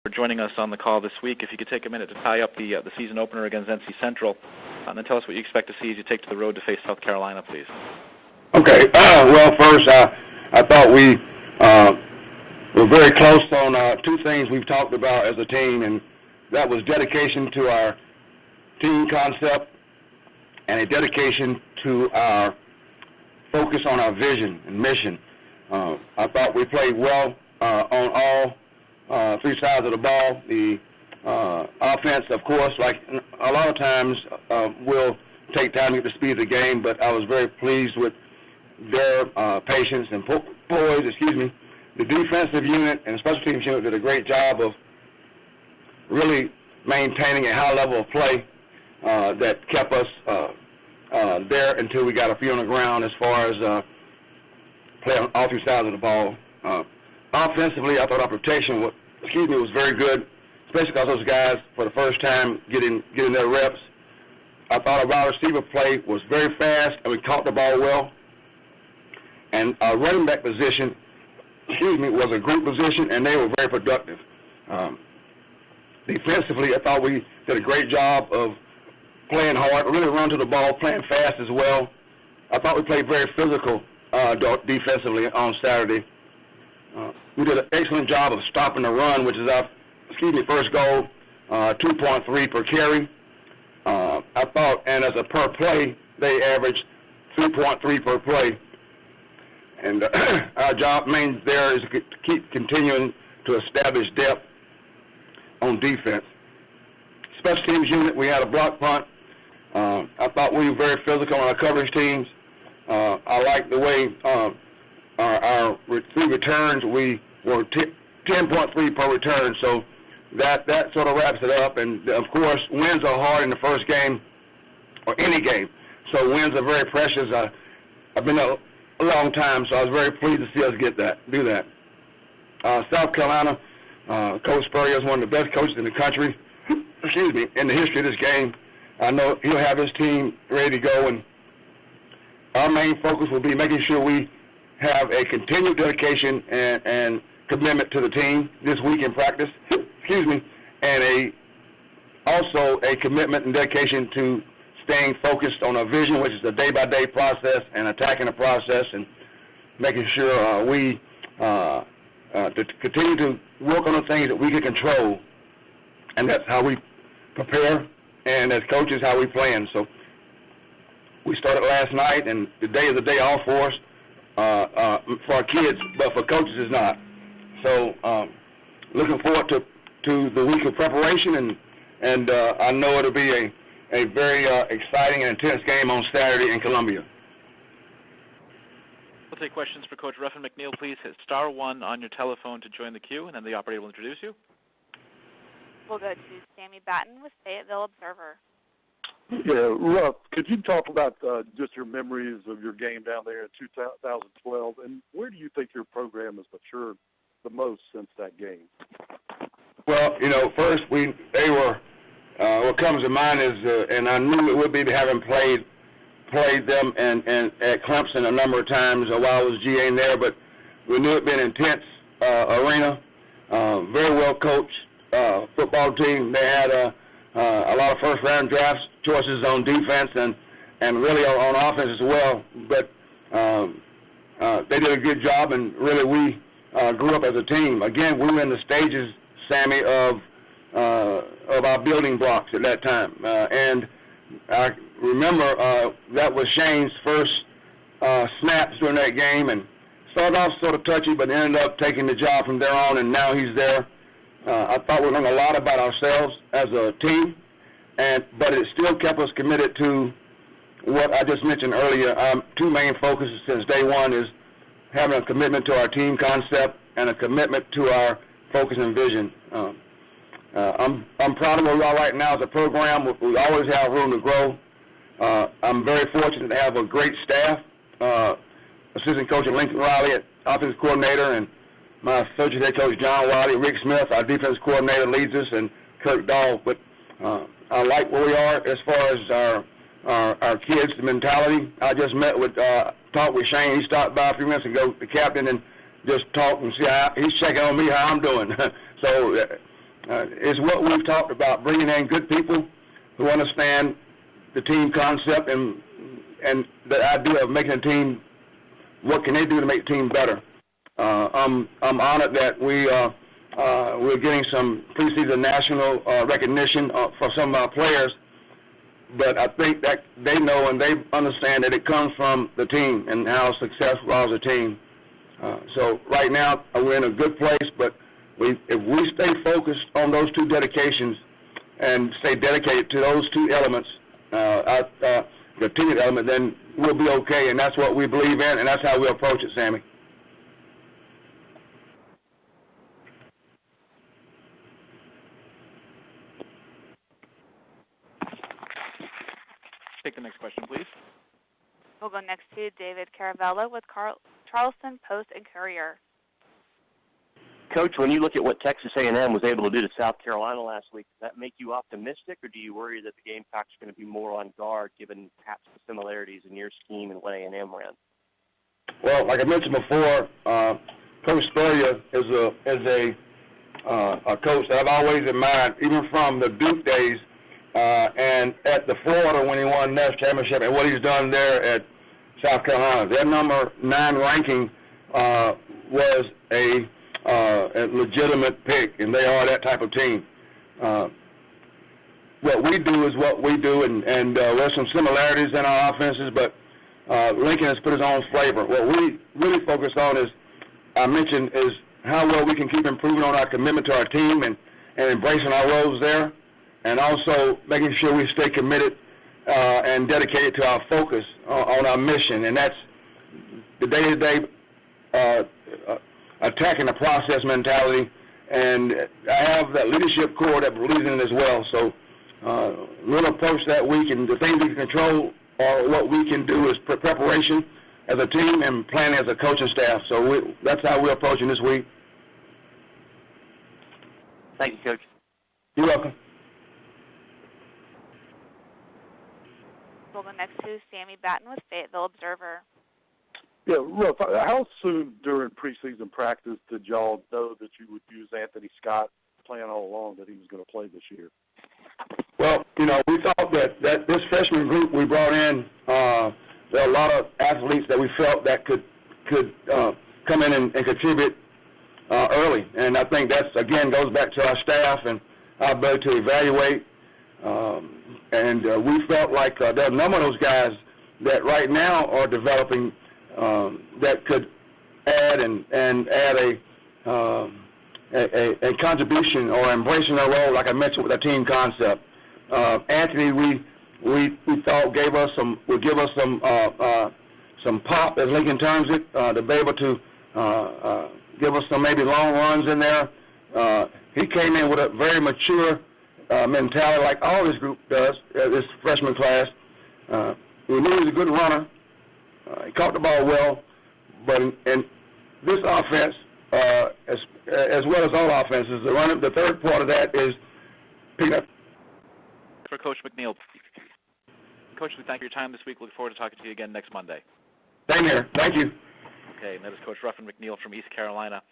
for joining us on the call this week. If you could take a minute to tie up the season opener against NC Central, and then tell us what you expect to see as you take to the road to face South Carolina, please. Okay. Well, first, I thought we were very close on two things we've talked about as a team, and that was dedication to our team concept and a dedication to our focus on our vision and mission. I thought we played well on all three sides of the ball. The offense, of course, like a lot of times, will take time to get the speed of the game, but I was very pleased with their patience and poise. The defensive unit and special teams unit did a great job of really maintaining a high level of play that kept us there until we got a few on the ground as far as play on all three sides of the ball. Offensively, I thought our protection was very good, especially because those guys, for the first time, getting their reps. I thought our wide receiver play was very fast, and we caught the ball well. And our running back position, was a group position, and they were very productive. Defensively, I thought we did a great job of playing hard, really run to the ball, playing fast as well. I thought we played very physical defensively on Saturday. We did an excellent job of stopping the run, which is our first goal, 2.3 per carry. I thought, and as a per play, they averaged 3.3 per play. And our job main there is to keep continuing to establish depth on defense. Special teams unit, we had a block punt. I thought we were very physical on our coverage teams. I like the way our three returns, we were 10.3 per return, so that sort of wraps it up. And, of course, wins are hard in the first game or any game, so wins are very precious. I've been a long time, so I was very pleased to see us do that. South Carolina, Coach Spurrier is one of the best coaches in the country, in the history of this game. I know he'll have his team ready to go, and our main focus will be making sure we have a continued dedication and commitment to the team this week in practice, and also a commitment and dedication to staying focused on our vision, which is a day-by-day process, and attacking the process and making sure we to continue to work on the things that we can control, and that's how we prepare, and as coaches, how we plan. So we started last night, and today is a day off for us, for our kids, but for coaches it's not. So looking forward to the week of preparation, and I know it'll be a very exciting and intense game on Saturday in Columbia. We'll take questions for Coach Ruffin McNeill. Please hit *1 on your telephone to join the queue, and then the operator will introduce you. We'll go to Sammy Batten with Fayetteville Observer. Yeah, Ruff, could you talk about just your memories of your game down there in 2012, and where do you think your program has matured the most since that game? Well, first what comes to mind is, and I knew it would be having played them and at Clemson a number of times while I was GAing there, but we knew it'd been an intense arena, very well coached football team. They had a lot of first-round draft choices on defense and really on offense as well. But they did a good job, and really we grew up as a team. Again, we were in the stages, Sammy, of our building blocks at that time. And I remember that was Shane's first snaps during that game, and started off sort of touchy, but ended up taking the job from there on, and now he's there. I thought we learned a lot about ourselves as a team, but it still kept us committed to what I just mentioned earlier. Two main focuses since day one is having a commitment to our team concept and a commitment to our focus and vision. I'm proud of where we are right now as a program. We always have room to grow. I'm very fortunate to have a great staff. Assistant coach Lincoln Riley, offensive coordinator, and my associate head coach John Wiley, Rick Smith, our defense coordinator, leads us, and Kirk Dahl. But I like where we are as far as our kids' mentality. I just talked with Shane. He stopped by a few minutes ago, the captain, and just talked and see how he's checking on me, how I'm doing. So is what we've talked about, bringing in good people who understand the team concept and the idea of making a team, what can they do to make the team better. I'm honored that we're getting some preseason national recognition for some of our players, but I think that they know and they understand that it comes from the team and how successful as a team. So right now we're in a good place, but if we stay focused on those two dedications and stay dedicated to those two elements, the team element, then we'll be okay, and that's what we believe in, and that's how we approach it, Sammy. Take the next question, please. We'll go next to David Caravella with Charleston Post and Courier. Coach, when you look at what Texas A&M was able to do to South Carolina last week, does that make you optimistic, or do you worry that the Gamecocks are going to be more on guard given perhaps the similarities in your scheme and what A&M ran? Well, like I mentioned before, Coach Spurrier is a coach that I've always admired, even from the Duke days and at the Florida when he won the national championship, and what he's done there at South Carolina. Their number 9 ranking was a legitimate pick, and they are that type of team. What we do is what we do, and there's some similarities in our offenses, but Lincoln has put his own flavor. What we really focus on is, I mentioned, is how well we can keep improving on our commitment to our team and embracing our roles there, and also making sure we stay committed and dedicated to our focus on our mission, and that's the day-to-day attacking the process mentality, and I have that leadership core that believes in it as well. So we'll approach that week, and the things we can control or what we can do is preparation as a team and planning as a coaching staff. So that's how we're approaching this week. Thank you, Coach. You're welcome. We'll go next to Sammy Batten with Fayetteville Observer. Yeah, Ruff, how soon during preseason practice did y'all know that you would use Anthony Scott, plan all along that he was going to play this year? Well, we thought that this freshman group we brought in, there are a lot of athletes that we felt that could come in and contribute early. And I think that's, again, goes back to our staff and our ability to evaluate. And we felt like there are a number of those guys that right now are developing that could add and add a contribution or embracing their role, like I mentioned with the team concept. Anthony, we thought would give us some pop, as Lincoln terms it, to be able to give us some maybe long runs in there. He came in with a very mature mentality, like all this group does, this freshman class. We knew he was a good runner. He caught the ball well, but in this offense, as well as all offenses, the third part of that is picking up. For Coach McNeill. Coach, we thank you for your time this week. Look forward to talking to you again next Monday. Same here. Thank you. Okay, and that is Coach Ruffin McNeill from East Carolina.